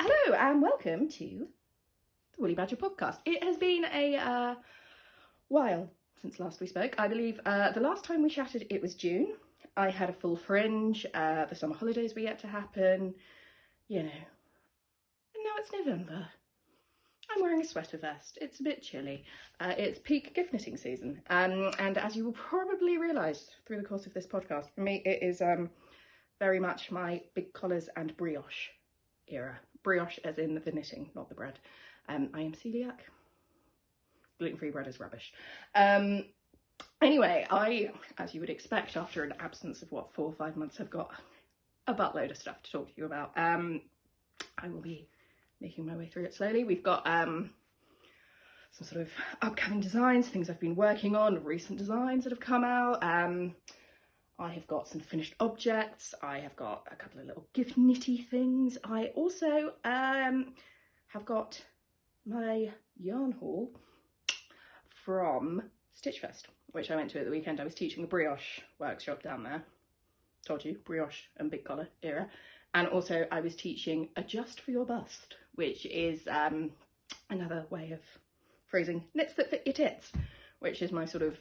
Hello and welcome to the Woolly Badger podcast. It has been a while since last we spoke. I believe the last time we chatted it was June. I had a full fringe, the summer holidays were yet to happen, you know. And now it's November. I'm wearing a sweater vest. It's a bit chilly. It's peak gift knitting season. And as you will probably realise through the course of this podcast, for me it is very much my big collars and brioche era. Brioche as in the knitting, not the bread. I am celiac. Gluten-free bread is rubbish. Anyway, I, as you would expect after an absence of 4 or 5 months, have got a buttload of stuff to talk to you about. I will be making my way through it slowly. We've got some sort of upcoming designs, things I've been working on, recent designs that have come out. I have got some finished objects. I have got a couple of little gift knitty things. I also have got my yarn haul from Stitchfest, which I went to at the weekend. I was teaching a brioche workshop down there. Told you, brioche and big collar era. And also I was teaching Adjust for Your Bust, which is another way of phrasing knits that fit your tits, which is my sort of,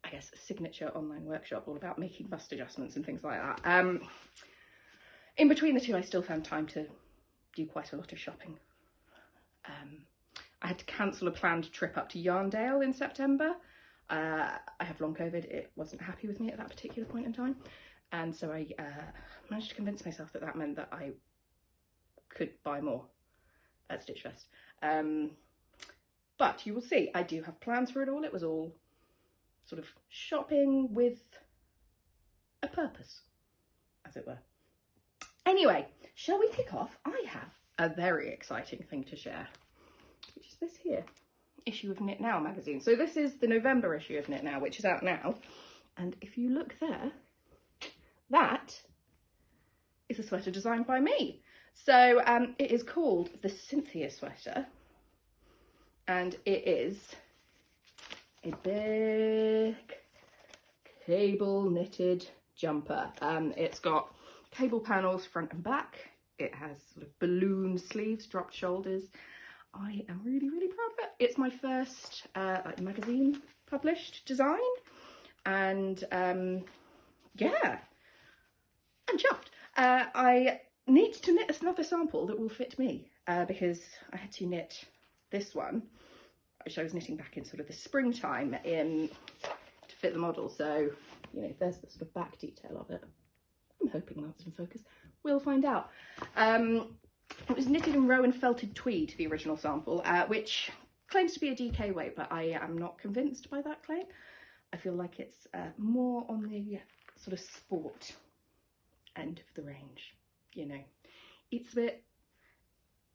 I guess, signature online workshop all about making bust adjustments and things like that. In between the two, I still found time to do quite a lot of shopping. I had to cancel a planned trip up to Yarnadale in September. I have long COVID. It wasn't happy with me at that particular point in time. And so I managed to convince myself that that meant that I could buy more at Stitchfest. But you will see, I do have plans for it all. It was all sort of shopping with a purpose, as it were. Anyway, shall we kick off? I have a very exciting thing to share, which is this here issue of Knit Now magazine. So this is the November issue of Knit Now, which is out now. And if you look there, that is a sweater designed by me. So it is called the Cynthia sweater, and it is a big cable knitted jumper. It's got cable panels front and back. It has sort of balloon sleeves, dropped shoulders. I am really, really proud of it. It's my first like magazine published design, and yeah, I'm chuffed. I need to knit another sample that will fit me because I had to knit this one, which I was knitting back in sort of the springtime to fit the model. So, you know, there's the sort of back detail of it. I'm hoping that's in focus. We'll find out. It was knitted in Rowan felted tweed, the original sample, which claims to be a DK weight, but I am not convinced by that claim. I feel like it's more on the sort of sport end of the range, you know.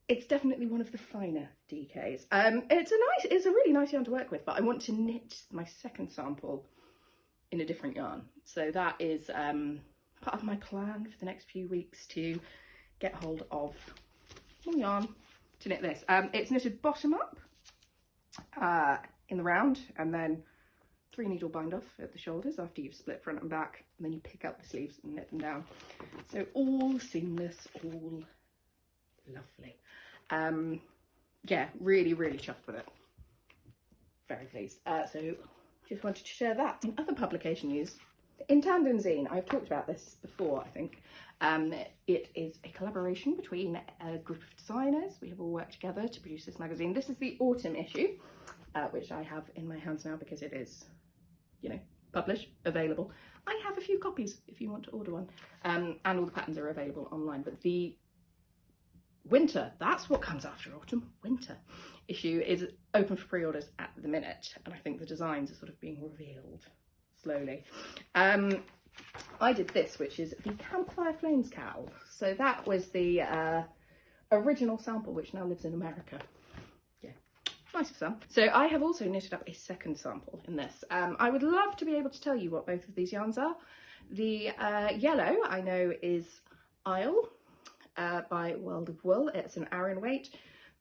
It's definitely one of the finer DKs. It's a really nice yarn to work with, but I want to knit my second sample in a different yarn. So that is part of my plan for the next few weeks, to get hold of some yarn to knit this. It's knitted bottom up in the round, and then 3 needle bind off at the shoulders after you've split front and back, and then you pick up the sleeves and knit them down. So all seamless, all lovely. Yeah, really, really chuffed with it. Very pleased. So just wanted to share that. In other publication news, inTANDEM Zine. I've talked about this before, I think. It is a collaboration between a group of designers. We have all worked together to produce this magazine. This is the autumn issue, which I have in my hands now because it is, you know, published, available. I have a few copies if you want to order one, and all the patterns are available online. But the winter, that's what comes after autumn, winter issue is open for pre-orders at the minute, and I think the designs are sort of being revealed slowly. I did this, which is the Campfire Flames cowl. So that was the original sample, which now lives in America. Yeah, nice of some. So I have also knitted up a second sample in this. I would love to be able to tell you what both of these yarns are. The yellow I know is Isle by World of Wool. It's an Aran weight.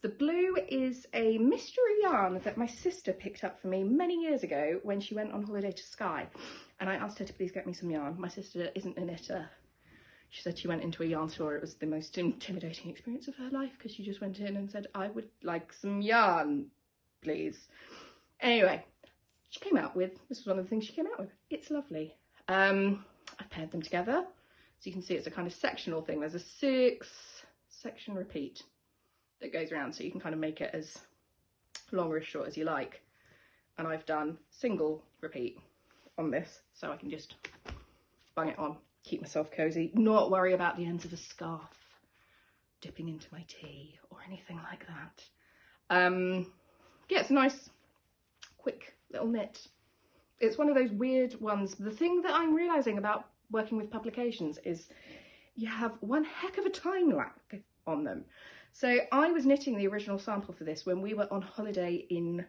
The blue is a mystery yarn that my sister picked up for me many years ago when she went on holiday to Skye, and I asked her to please get me some yarn. My sister isn't a knitter, She said she went into a yarn store. It was the most intimidating experience of her life because she just went in and said, I would like some yarn, please. Anyway, she came out with, this was one of the things she came out with. It's lovely. I've paired them together. So you can see it's a kind of sectional thing. There's a 6-section repeat that goes around, so you can kind of make it as long or as short as you like. And I've done single repeat on this, so I can just bung it on, keep myself cozy, not worry about the ends of a scarf dipping into my tea or anything like that. Yeah, it's a nice, quick little knit. It's one of those weird ones. The thing that I'm realising about working with publications is you have one heck of a time lag on them. So I was knitting the original sample for this when we were on holiday in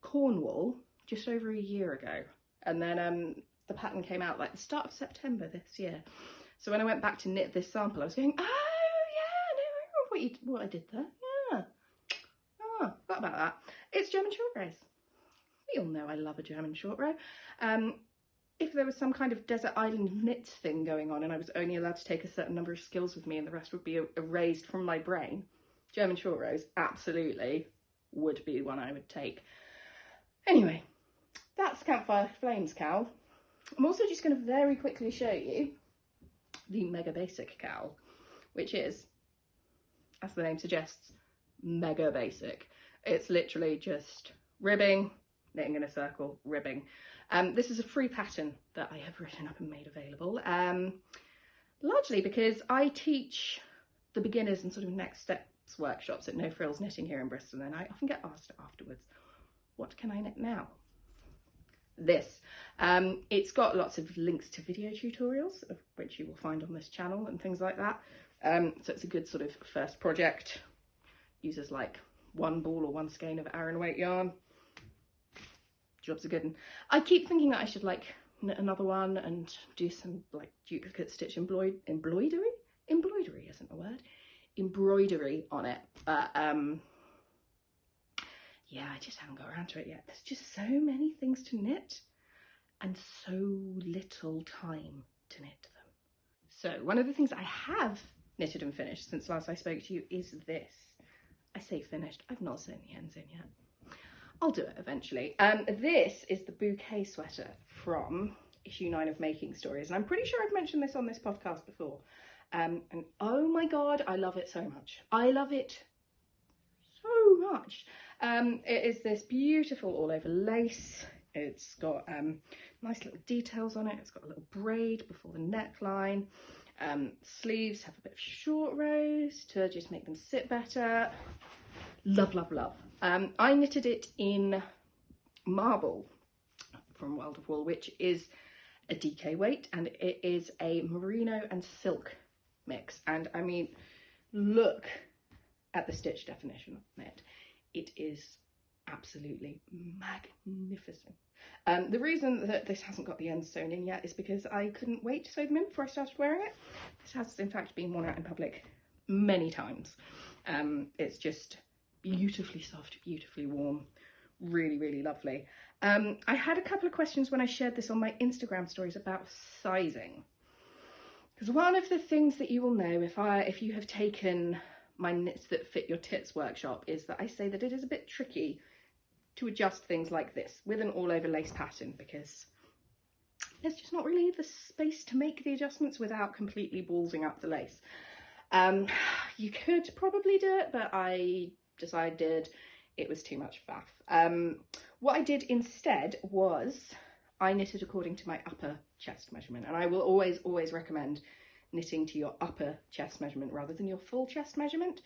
Cornwall just over a year ago. And then the pattern came out like the start of September this year. So when I went back to knit this sample, I was going, oh yeah, no, I remember what I did there. Yeah. Oh, forgot about that. It's German short rows. We all know I love a German short row. If there was some kind of desert island knit thing going on and I was only allowed to take a certain number of skills with me and the rest would be erased from my brain, German short rows absolutely would be one I would take. Anyway, that's Campfire Flames cowl. I'm also just going to very quickly show you the Megabasic cowl, which is, as the name suggests, mega basic. It's literally just ribbing, knitting in a circle, ribbing. This is a free pattern that I have written up and made available, largely because I teach the beginners and sort of next steps workshops at No Frills Knitting here in Bristol, and I often get asked afterwards, what can I knit now? This. It's got lots of links to video tutorials, of which you will find on this channel and things like that. So it's a good sort of first project. Uses like 1 ball or 1 skein of Aran weight yarn. Job's a good one. I keep thinking that I should like knit another one and do some like duplicate stitch embroidery isn't a word, embroidery on it, but yeah, I just haven't got around to it yet. There's just so many things to knit and so little time to knit them. So one of the things I have knitted and finished since last I spoke to you is this. I say finished, I've not sewn the ends in yet. I'll do it eventually. This is the Bouquet Sweater from issue 9 of Making Stories. And I'm pretty sure I've mentioned this on this podcast before. And oh my God, I love it so much. I love it so much. It is this beautiful all over lace. It's got nice little details on it. It's got a little braid before the neckline. Sleeves have a bit of short rows to just make them sit better. Love, love, love. I knitted it in marble from World of Wool, which is a DK weight, and it is a merino and silk mix. And I mean, look at the stitch definition on it. It is absolutely magnificent. The reason that this hasn't got the ends sewn in yet is because I couldn't wait to sew them in before I started wearing it. This has in fact been worn out in public many times. It's just beautifully soft, beautifully warm, really, really lovely. I had a couple of questions when I shared this on my Instagram stories about sizing. Because one of the things that you will know if you have taken my Knits That Fit Your Tits workshop is that I say that it is a bit tricky to adjust things like this with an all over lace pattern, because there's just not really the space to make the adjustments without completely ballsing up the lace. You could probably do it, but I decided it was too much faff. What I did instead was I knitted according to my upper chest measurement, and I will always recommend knitting to your upper chest measurement rather than your full chest measurement.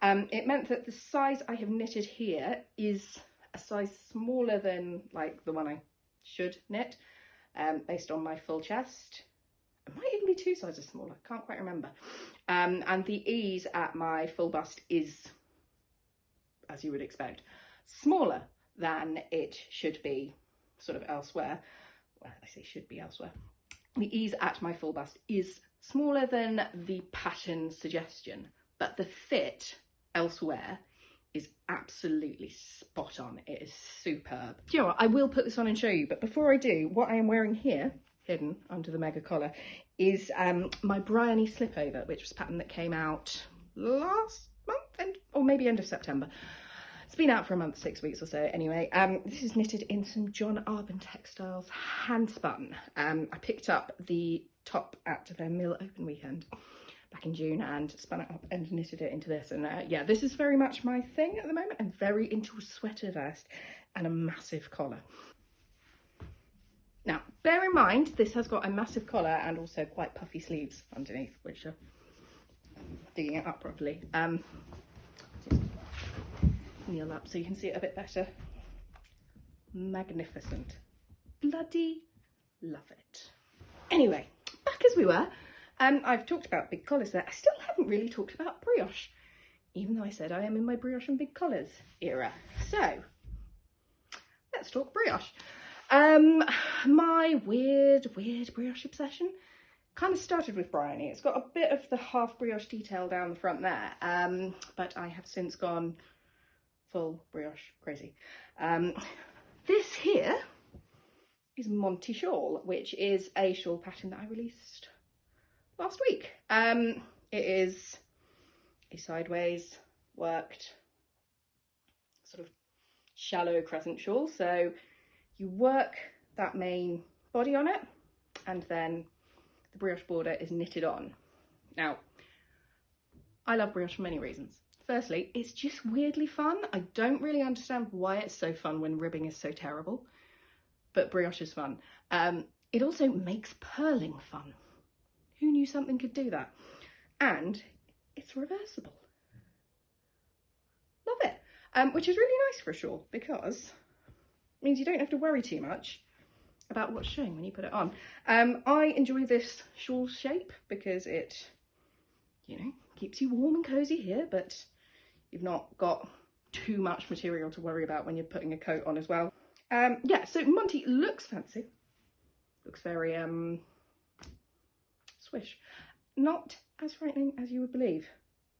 It meant that the size I have knitted here is a size smaller than like the one I should knit, based on my full chest. It might even be 2 sizes smaller, can't quite remember. And the ease at my full bust is, as you would expect, smaller than it should be sort of elsewhere. Well, I say should be elsewhere. The ease at my full bust is smaller than the pattern suggestion, but the fit elsewhere is absolutely spot on. It is superb. Do you know what? I will put this on and show you, but before I do, what I am wearing here hidden under the mega collar, is my Bryony slipover, which was a pattern that came out last month, or maybe end of September. It's been out for a month, 6 weeks or so anyway. This is knitted in some John Arbon Textiles Handspun. I picked up the top at their mill open weekend back in June and spun it up and knitted it into this. And yeah, this is very much my thing at the moment. I'm very into a sweater vest and a massive collar. Now, bear in mind, this has got a massive collar and also quite puffy sleeves underneath, which are digging it up properly. Just kneel up so you can see it a bit better. Magnificent. Bloody love it. Anyway, back as we were. I've talked about big collars there. I still haven't really talked about brioche, even though I said I am in my brioche and big collars era. So, let's talk brioche. My weird brioche obsession kind of started with Bryony. It's got a bit of the half brioche detail down the front there, but I have since gone full brioche crazy. This here is Monty Shawl, which is a shawl pattern that I released last week. It is a sideways worked sort of shallow crescent shawl. So you work that main body on it and then the brioche border is knitted on. Now, I love brioche for many reasons. Firstly, it's just weirdly fun. I don't really understand why it's so fun when ribbing is so terrible, but brioche is fun. It also makes purling fun. Who knew something could do that? And it's reversible. Love it. Which is really nice for a shawl because it means you don't have to worry too much about what's showing when you put it on. I enjoy this shawl shape because it, you know, keeps you warm and cozy here, but you've not got too much material to worry about when you're putting a coat on as well. Yeah, so Monty looks fancy. Looks very swish. Not as frightening as you would believe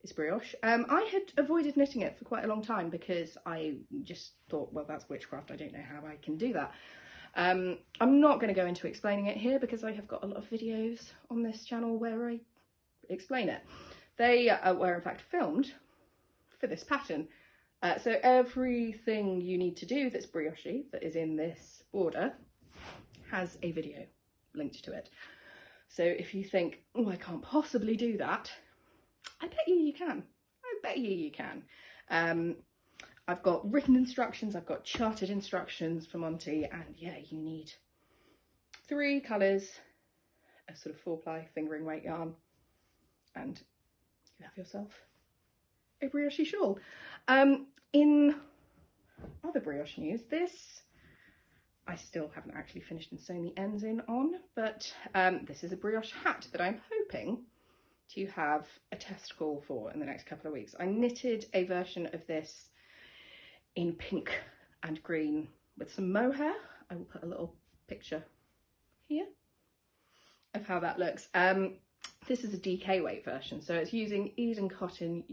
is brioche. I had avoided knitting it for quite a long time because I just thought, well, that's witchcraft. I don't know how I can do that. I'm not going to go into explaining it here because I have got a lot of videos on this channel where I explain it. They were in fact filmed for this pattern. So everything you need to do that's brioche that is in this border has a video linked to it. So if you think, oh, I can't possibly do that, I bet you can. I bet you can. I've got written instructions, I've got charted instructions for Monty, and yeah, you need 3 colours, a sort of 4-ply fingering weight yarn, and you have yourself a brioche shawl. In other brioche news, this I still haven't actually finished and sewn the ends in on, but this is a brioche hat that I'm hoping to have a test call for in the next couple of weeks. I knitted a version of this in pink and green with some mohair. I will put a little picture here of how that looks. This is a DK weight version, so it's using Eden Cottage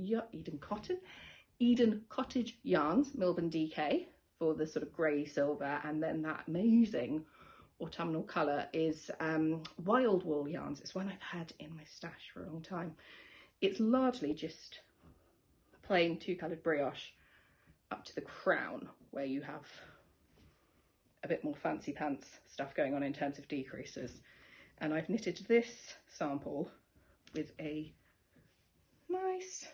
yarns, Milburn DK, for the sort of grey silver, and then that amazing autumnal colour is Wild Wool yarns. It's one I've had in my stash for a long time. It's largely just plain 2-coloured brioche up to the crown, where you have a bit more fancy pants stuff going on in terms of decreases. And I've knitted this sample with a nice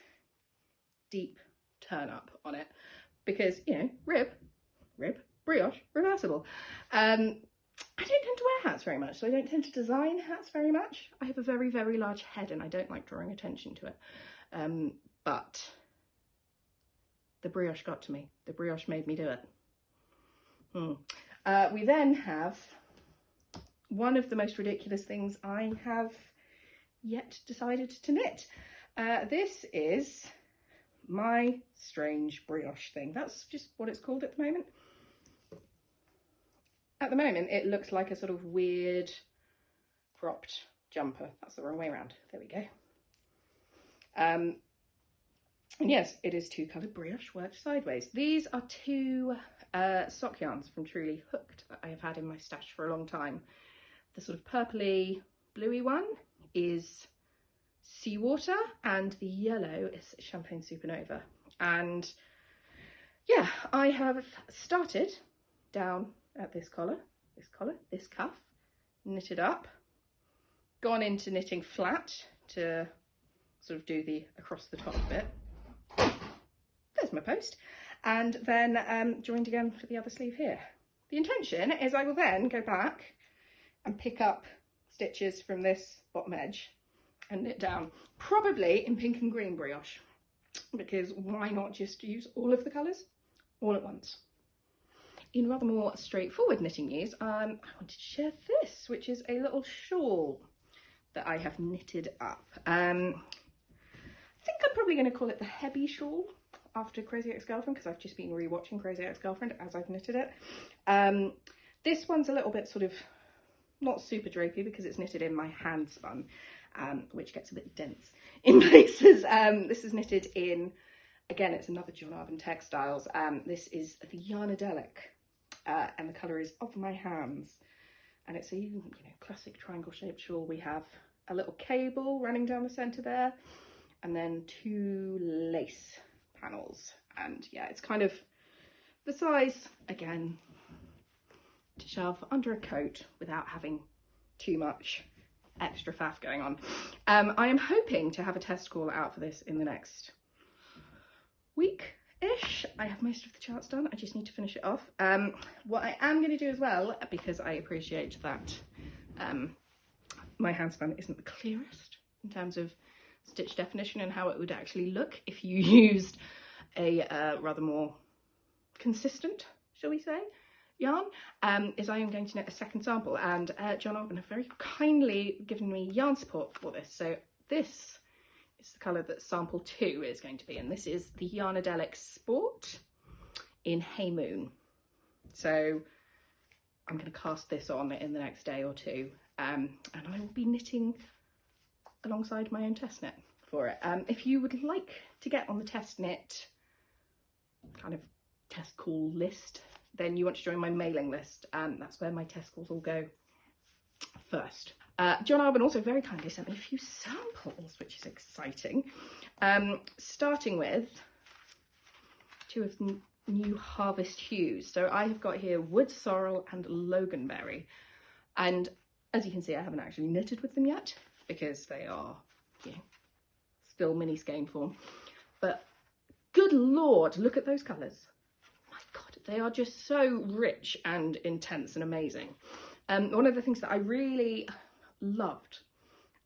deep turn up on it because, you know, rib, brioche, reversible. I don't tend to wear hats very much, so I don't tend to design hats very much. I have a very, very large head and I don't like drawing attention to it. But the brioche got to me. The brioche made me do it. We then have one of the most ridiculous things I have yet decided to knit. This is my strange brioche thing. That's just what it's called at the moment. At the moment, it looks like a sort of weird cropped jumper. That's the wrong way around. There we go. And yes, it is 2-coloured brioche worked sideways. These are 2 sock yarns from Truly Hooked that I have had in my stash for a long time. the sort of purpley bluey one is Seawater, and the yellow is Champagne Supernova. And yeah, I have started down at this cuff, knitted up, gone into knitting flat to sort of do the across the top bit. There's my post. And then joined again for the other sleeve here. The intention is I will then go back and pick up stitches from this bottom edge and knit down, probably in pink and green brioche, because why not just use all of the colours all at once. In rather more straightforward knitting news, I wanted to share this, which is a little shawl that I have knitted up. I think I'm probably going to call it the Hebby shawl after Crazy Ex-Girlfriend, because I've just been rewatching Crazy Ex-Girlfriend as I've knitted it. This one's a little bit sort of not super drapey because it's knitted in my Handspun, which gets a bit dense in places. This is knitted in, again, it's another John Arbon Textiles. This is the Yarnadelic, and the colour is Of My Hands. And it's a classic triangle shaped shawl. We have a little cable running down the centre there, and then 2 lace panels. And yeah, it's kind of the size, again, to shove under a coat without having too much extra faff going on. I am hoping to have a test call out for this in the next week-ish. I have most of the charts done, I just need to finish it off. What I am going to do as well, because I appreciate that my Handspun isn't the clearest in terms of stitch definition and how it would actually look if you used a rather more consistent, shall we say, yarn, is I am going to knit a second sample, and John Arbon have very kindly given me yarn support for this. So this is the colour that sample 2 is going to be, and this is the Yarnadelic Sport in Hey Moon. So I'm going to cast this on in the next day or two, and I will be knitting alongside my own test knit for it. If you would like to get on the test knit kind of test call list, then you want to join my mailing list. That's where my test calls all go first. John Arbon also very kindly sent me a few samples, which is exciting. Starting with 2 of the new Harvest hues. So I have got here Wood Sorrel and Loganberry. And as you can see, I haven't actually knitted with them yet because they are, still mini skein form. But good Lord, look at those colours. My God, they are just so rich and intense and amazing. One of the things that I really loved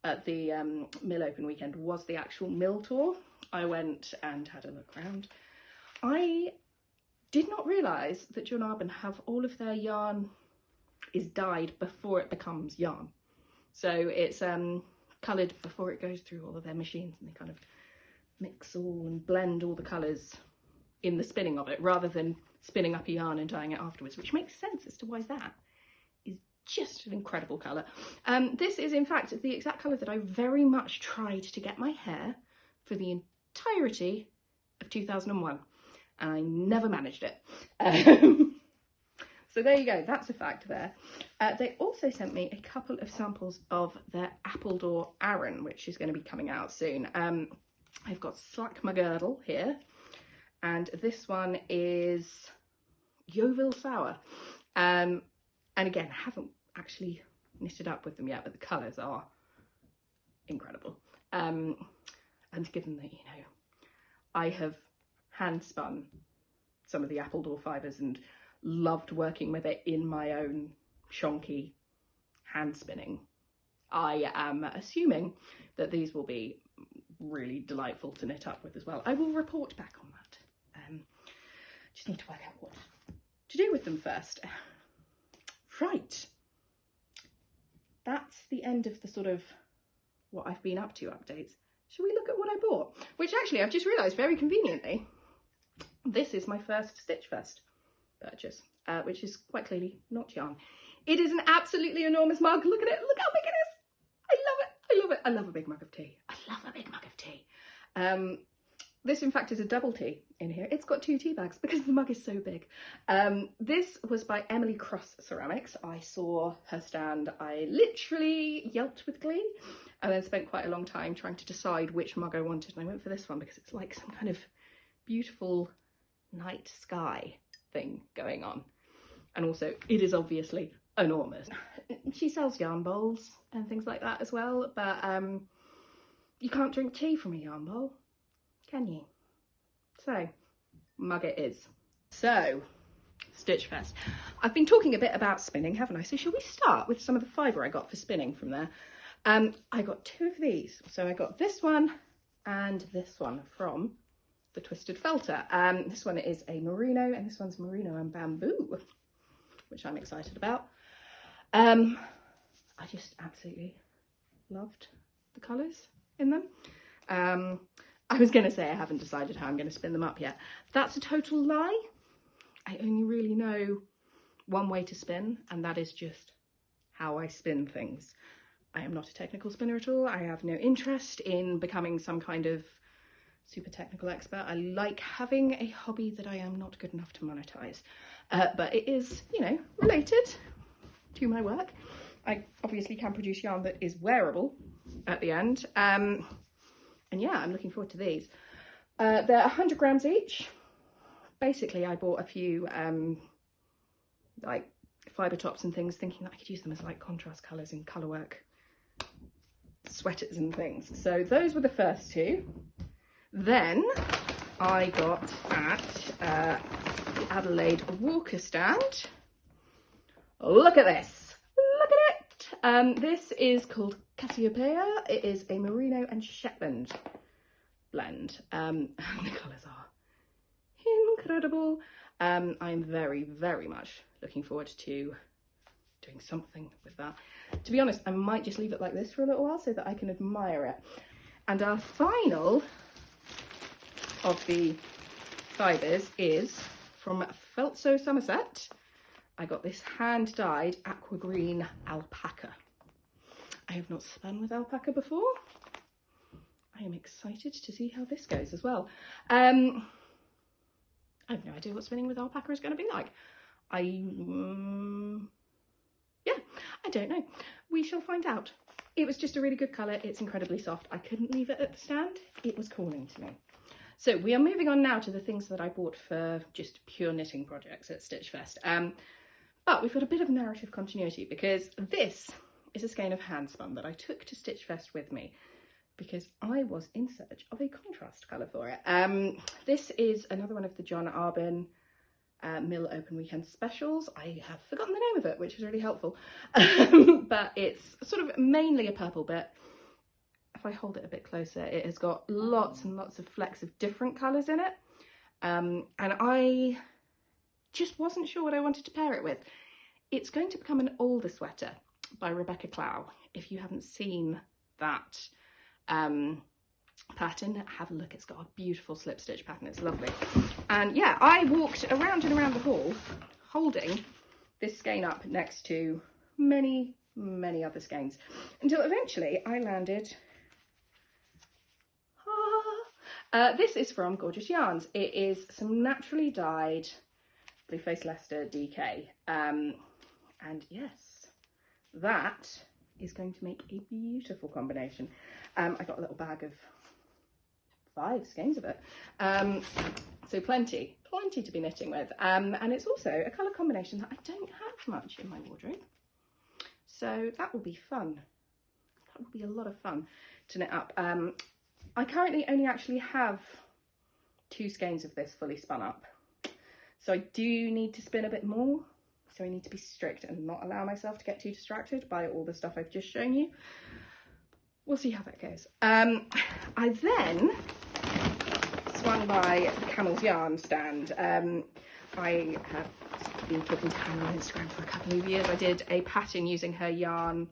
at the mill open weekend was the actual mill tour. I went and had a look around. I did not realise that John Arbon have all of their yarn is dyed before it becomes yarn. So it's coloured before it goes through all of their machines, and they kind of mix all and blend all the colours in the spinning of it rather than spinning up a yarn and dyeing it afterwards, which makes sense as to why that is just an incredible colour. This is in fact the exact colour that I very much tried to get my hair for the entirety of 2001, and I never managed it. So there you go, that's a fact there. They also sent me a couple of samples of their Appledore Aran, which is going to be coming out soon. I've got Slack My Girdle here, and this one is Yeovil Sour. And again, I haven't actually knitted up with them yet, but the colours are incredible. And given that, I have hand spun some of the Appledore fibres and loved working with it in my own shonky hand spinning, I am assuming that these will be really delightful to knit up with as well. I will report back on that. Just need to work out what to do with them first. Right, that's the end of the sort of what I've been up to updates. Shall we look at what I bought? Which actually I've just realised very conveniently, this is my first Stitch Fest purchase, which is quite clearly not yarn. It is an absolutely enormous mug. Look at it, look how big it is. I love it, I love it. I love a big mug of tea. I love a big mug of tea. This in fact is a double tea in here. It's got 2 tea bags because the mug is so big. This was by Emily Cross Ceramics. I saw her stand. I literally yelped with glee and then spent quite a long time trying to decide which mug I wanted. And I went for this one because it's like some kind of beautiful night sky thing going on. And also it is obviously enormous. She sells yarn bowls and things like that as well, but you can't drink tea from a yarn bowl, can you? So, mug it is. So, Stitch Fest. I've been talking a bit about spinning, haven't I? So shall we start with some of the fibre I got for spinning from there? I got 2 of these. So I got this one and this one from the Twisted Felter. This one is a merino and this one's merino and bamboo, which I'm excited about. I just absolutely loved the colours in them. I was going to say I haven't decided how I'm going to spin them up yet. That's a total lie. I only really know one way to spin, and that is just how I spin things. I am not a technical spinner at all. I have no interest in becoming some kind of super technical expert. I like having a hobby that I am not good enough to monetize. But it is, you know, related to my work. I obviously can produce yarn that is wearable at the end. And yeah, I'm looking forward to these. They're 100 grams each. Basically, I bought a few like fibre tops and things, thinking that I could use them as like contrast colours in colourwork sweaters and things. So those were the first 2. Then I got at the Adelaide Walker stand. Look at this. Look at it. This is called Cassiopeia. It is a merino and Shetland blend. And the colours are incredible. I'm very, very much looking forward to doing something with that. To be honest, I might just leave it like this for a little while so that I can admire it. And our final of the fibres is from Fzo Somerset. I got this hand-dyed aqua green alpaca. I have not spun with alpaca before. I am excited to see how this goes as well. I have no idea what spinning with alpaca is going to be like. Yeah, I don't know. We shall find out. It was just a really good colour. It's incredibly soft. I couldn't leave it at the stand. It was calling to me. So we are moving on now to the things that I bought for just pure knitting projects at Stitch Fest. But we've got a bit of narrative continuity because this is a skein of Handspun that I took to Stitch Fest with me because I was in search of a contrast colour for it. This is another one of the John Arbon Mill Open Weekend Specials. I have forgotten the name of it, which is really helpful. But it's sort of mainly a purple bit. If I hold it a bit closer, it has got lots and lots of flecks of different colours in it. And I just wasn't sure what I wanted to pair it with. It's going to become an older sweater by Rebecca Clow. If you haven't seen that pattern, have a look. It's got a beautiful slip stitch pattern. It's lovely. And yeah, I walked around and around the hall holding this skein up next to many, many other skeins until eventually I landed. This is from Gorgeous Yarns. It is some naturally dyed Blueface Leicester DK. And yes, that is going to make a beautiful combination. I got a little bag of 5 skeins of it. So plenty to be knitting with. And it's also a colour combination that I don't have much in my wardrobe. So that will be fun. That will be a lot of fun to knit up. I currently only actually have 2 skeins of this fully spun up. So I do need to spin a bit more. So I need to be strict and not allow myself to get too distracted by all the stuff I've just shown you. We'll see how that goes. I then swung by the Camels Yarn stand. I have been talking to Hannah on Instagram for a couple of years. I did a pattern using her yarn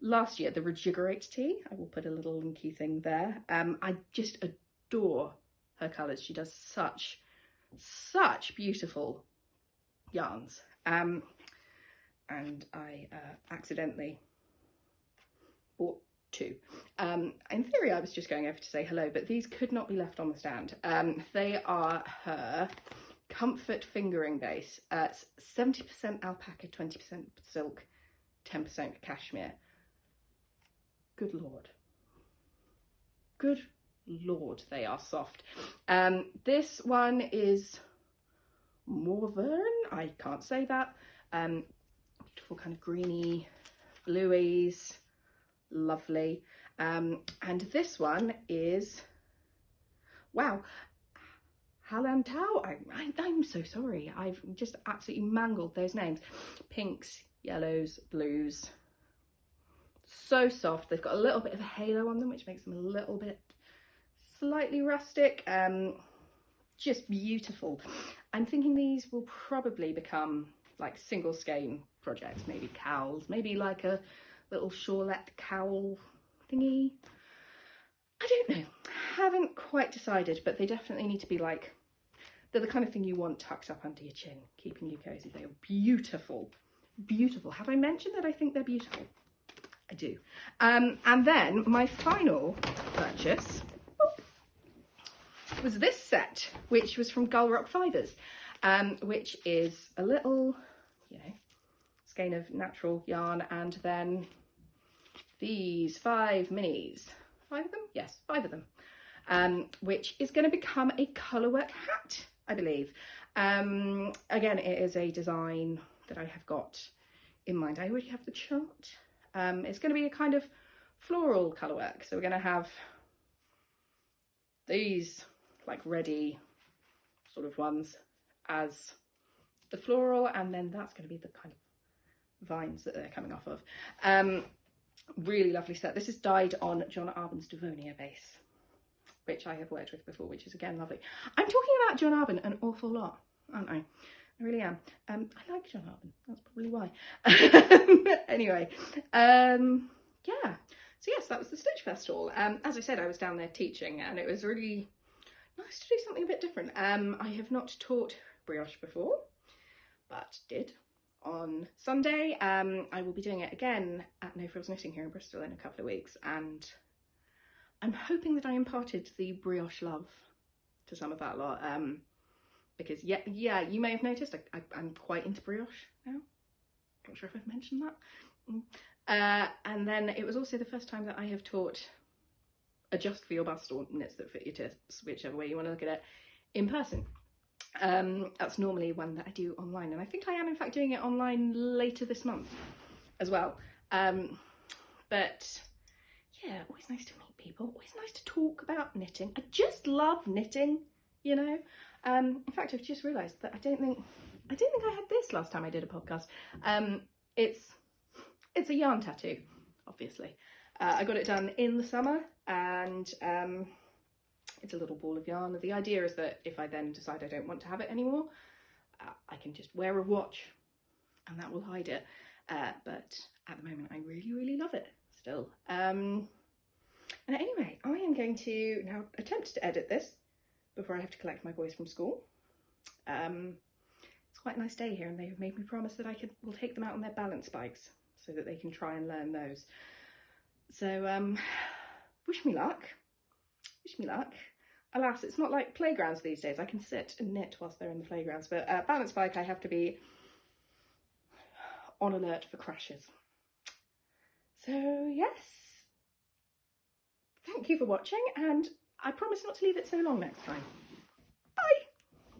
last year, the Rejiggerate Tea. I will put a little linky thing there. I just adore her colours. She does such beautiful yarns. And I accidentally bought 2. In theory, I was just going over to say hello, but these could not be left on the stand. They are her comfort fingering base. It's 70% alpaca, 20% silk, 10% cashmere. Good Lord. Good Lord, they are soft. This one is Morvern, I can't say that. Beautiful kind of greeny blueies, lovely. And this one is, wow, Halantau. I'm so sorry, I've just absolutely mangled those names. Pinks, yellows, blues, so soft. They've got a little bit of a halo on them, which makes them a little bit slightly rustic. Just beautiful. I'm thinking these will probably become like single skein projects, maybe cowls, maybe like a little shawlette cowl thingy. I don't know, haven't quite decided, but they definitely need to be like, they're the kind of thing you want tucked up under your chin, keeping you cozy. They are beautiful, beautiful. Have I mentioned that I think they're beautiful? I do. And then my final purchase was this set, which was from Grockfibs, which is a little, you know, skein of natural yarn, and then these 5 minis. 5 of them? Yes, 5 of them. Which is going to become a colourwork hat, I believe. Again, it is a design that I have got in mind. I already have the chart. It's going to be a kind of floral colourwork. So we're going to have these like ready sort of ones as the floral, and then that's going to be the kind of vines that they're coming off of. Really lovely set. This is dyed on John Arbon's Devonia base, which I have worked with before, which is again lovely. I'm talking about John Arbon an awful lot, aren't I? I really am. I like John Arbon, that's probably why. Anyway, yeah. So yes, that was the Stitch Festival. As I said, I was down there teaching, and it was really nice to do something a bit different. I have not taught brioche before, but did on Sunday. I will be doing it again at No Frills Knitting here in Bristol in a couple of weeks, and I'm hoping that I imparted the brioche love to some of that lot, because yeah, you may have noticed I'm quite into brioche now. Not sure if I've mentioned that. And then it was also the first time that I have taught adjust for your bust or knits that fit your tits, whichever way you want to look at it, in person. That's normally one that I do online, and I think I am in fact doing it online later this month as well. But yeah, always nice to meet people, always nice to talk about knitting. I just love knitting, you know. In fact, I've just realised that I don't think I had this last time I did a podcast. It's a yarn tattoo, obviously. I got it done in the summer, and it's a little ball of yarn. The idea is that if I then decide I don't want to have it anymore, I can just wear a watch and that will hide it. But at the moment, I really, really love it still. And anyway, I am going to now attempt to edit this before I have to collect my boys from school. It's quite a nice day here, and they have made me promise that will take them out on their balance bikes so that they can try and learn those. So wish me luck. Wish me luck. Alas, it's not like playgrounds these days. I can sit and knit whilst they're in the playgrounds, but balance bike, I have to be on alert for crashes. So yes, thank you for watching, and I promise not to leave it so long next time.